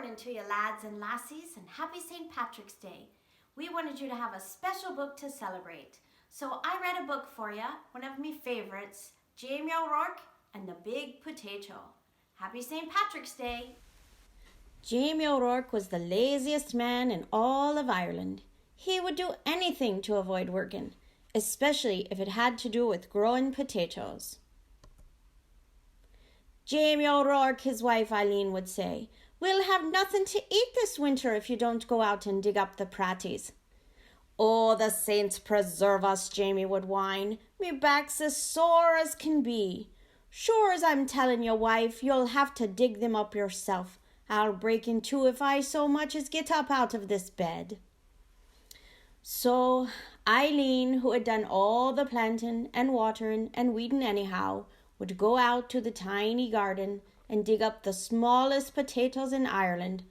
morning to you lads and lassies, and happy St. Patrick's Day. We wanted you to have a special book to celebrate. So I read a book for you, one of my favourites, Jamie O'Rourke and the Big Potato. Happy St. Patrick's Day. Jamie O'Rourke was the laziest man in all of Ireland. He would do anything to avoid working, especially if it had to do with growing potatoes. Jamie O'Rourke, his wife Eileen, would say, "We'll have nothing to eat this winter if you don't go out and dig up the praties." "Oh, the saints preserve us," Jamie would whine. "Me back's as sore as can be. Sure as I'm telling you, wife, you'll have to dig them up yourself. I'll break in two if I so much as get up out of this bed." So Eileen, who had done all the planting and watering and weeding anyhow, would go out to the tiny garden and dig up the smallest potatoes in Ireland,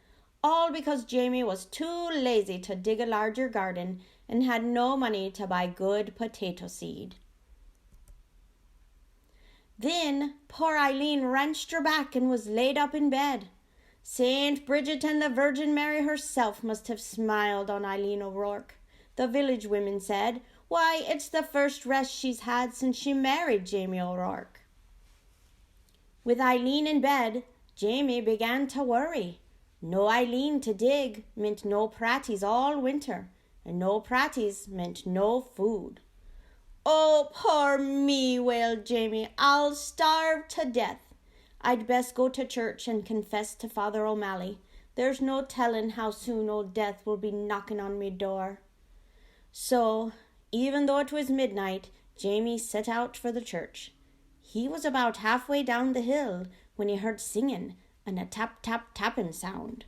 all because Jamie was too lazy to dig a larger garden and had no money to buy good potato seed. Then poor Eileen wrenched her back and was laid up in bed. Saint Bridget and the Virgin Mary herself must have smiled on Eileen O'Rourke. The village women said, "Why, it's the first rest she's had since she married Jamie O'Rourke." With Eileen in bed, Jamie began to worry. No Eileen to dig meant no praties all winter, and no praties meant no food. "Oh, poor me," wailed Jamie. "I'll starve to death. I'd best go to church and confess to Father O'Malley. There's no telling how soon old Death will be knocking on me door." So, even though it was midnight, Jamie set out for the church. He was about halfway down the hill when he heard singing and a tap-tap-tapping sound.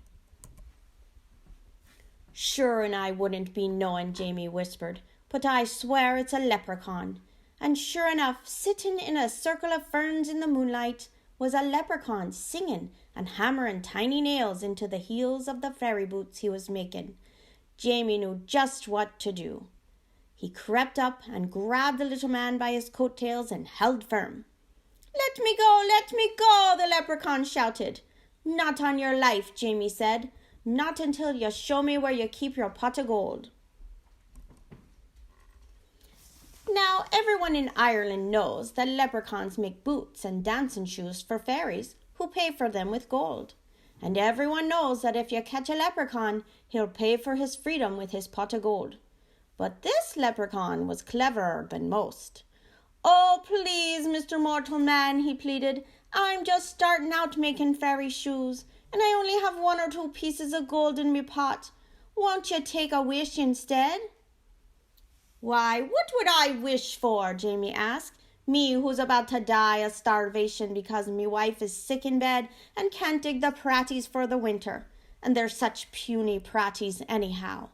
"Sure and I wouldn't be knowing," Jamie whispered, "but I swear it's a leprechaun." And sure enough, sitting in a circle of ferns in the moonlight, was a leprechaun singing and hammering tiny nails into the heels of the fairy boots he was making. Jamie knew just what to do. He crept up and grabbed the little man by his coattails and held firm. "Let me go, let me go," the leprechaun shouted. "Not on your life," Jamie said. "Not until you show me where you keep your pot of gold." Now, everyone in Ireland knows that leprechauns make boots and dancing shoes for fairies who pay for them with gold. And everyone knows that if you catch a leprechaun, he'll pay for his freedom with his pot of gold. But this leprechaun was cleverer than most. "Oh, please, Mr. Mortal Man," he pleaded. "I'm just starting out making fairy shoes, and I only have 1 or 2 pieces of gold in me pot. Won't you take a wish instead?" "Why, what would I wish for?" Jamie asked. "Me who's about to die of starvation because me wife is sick in bed and can't dig the praties for the winter. And they're such puny praties anyhow."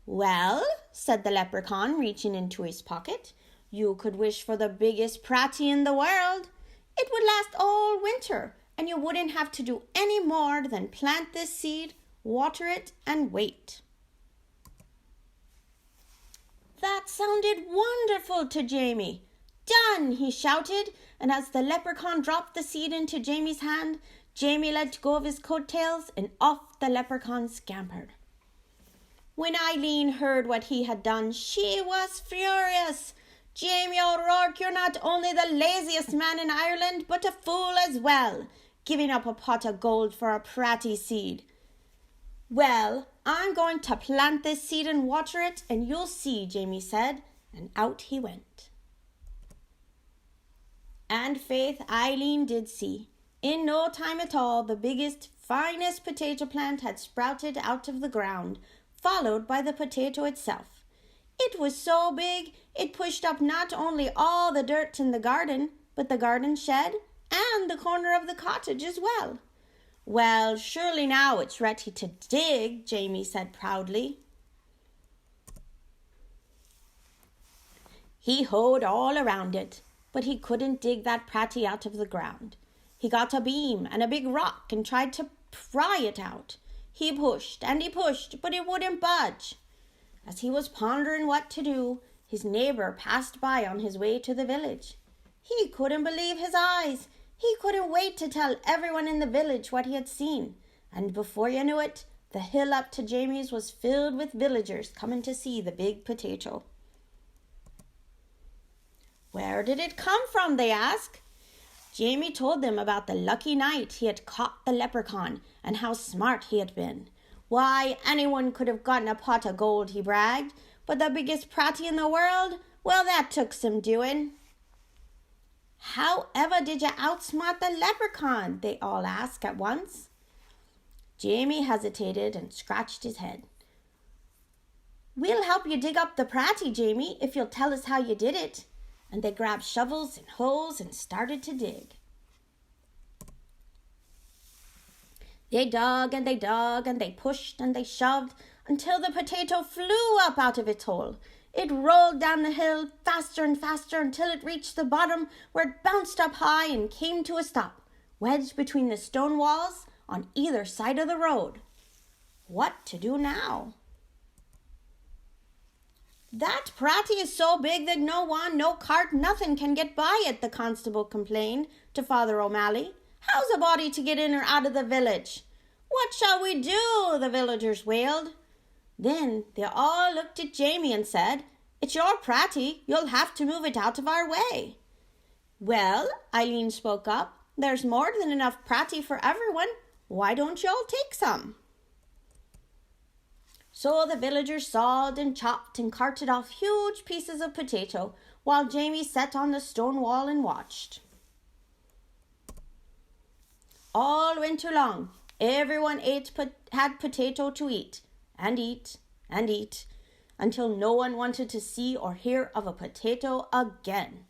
"Well," said the leprechaun, reaching into his pocket, "you could wish for the biggest pratie in the world. It would last all winter, and you wouldn't have to do any more than plant this seed, water it, and wait." That sounded wonderful to Jamie. "Done!" he shouted, and as the leprechaun dropped the seed into Jamie's hand, Jamie let go of his coattails and off the leprechaun scampered. When Eileen heard what he had done, she was furious. "Jamie O'Rourke, you're not only the laziest man in Ireland, but a fool as well, giving up a pot of gold for a pratie seed." "Well, I'm going to plant this seed and water it, and you'll see," Jamie said, and out he went. And faith, Eileen did see. In no time at all, the biggest, finest potato plant had sprouted out of the ground, followed by the potato itself. It was so big, it pushed up not only all the dirt in the garden, but the garden shed and the corner of the cottage as well. "Well, surely now it's ready to dig," Jamie said proudly. He hoed all around it, but he couldn't dig that pratie out of the ground. He got a beam and a big rock and tried to pry it out. He pushed and he pushed, but it wouldn't budge. As he was pondering what to do, his neighbour passed by on his way to the village. He couldn't believe his eyes. He couldn't wait to tell everyone in the village what he had seen, And before you knew it, the hill up to Jamie's was filled with villagers coming to see the big potato. Where did it come from, they asked. Jamie told them about the lucky night he had caught the leprechaun and how smart he had been. Why, anyone could have gotten a pot of gold, he bragged, but the biggest pratie in the world, well, that took some doing. However did you outsmart the leprechaun? They all asked at once. Jamie hesitated and scratched his head. We'll help you dig up the pratie, Jamie, if you'll tell us how you did it. And they grabbed shovels and hoes and started to dig. They dug and they dug and they pushed and they shoved until the potato flew up out of its hole. It rolled down the hill faster and faster until it reached the bottom, where it bounced up high and came to a stop, wedged between the stone walls on either side of the road. What to do now? That pratie is so big that no one, no cart, nothing can get by it, the constable complained to Father O'Malley. How's a body to get in or out of the village? What shall we do? The villagers wailed. Then they all looked at Jamie and said, It's your pratie. You'll have to move it out of our way. Well, Eileen spoke up, there's more than enough pratie for everyone. Why don't you all take some? So the villagers sawed and chopped and carted off huge pieces of potato while Jamie sat on the stone wall and watched. All winter long, everyone had potato to eat and eat and eat until no one wanted to see or hear of a potato again.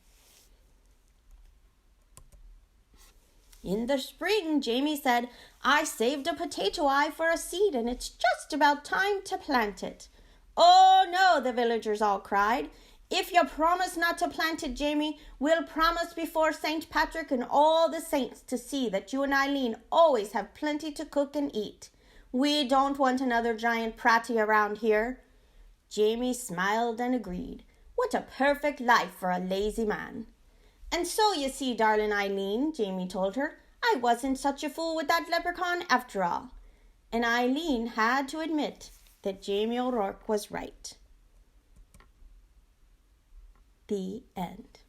In the spring, Jamie said, I saved a potato eye for a seed and it's just about time to plant it. Oh no, the villagers all cried. If you promise not to plant it, Jamie, we'll promise before St. Patrick and all the saints to see that you and Eileen always have plenty to cook and eat. We don't want another giant pratie around here. Jamie smiled and agreed. What a perfect life for a lazy man. And so you see, darling Eileen, Jamie told her, I wasn't such a fool with that leprechaun after all. And Eileen had to admit that Jamie O'Rourke was right. The end.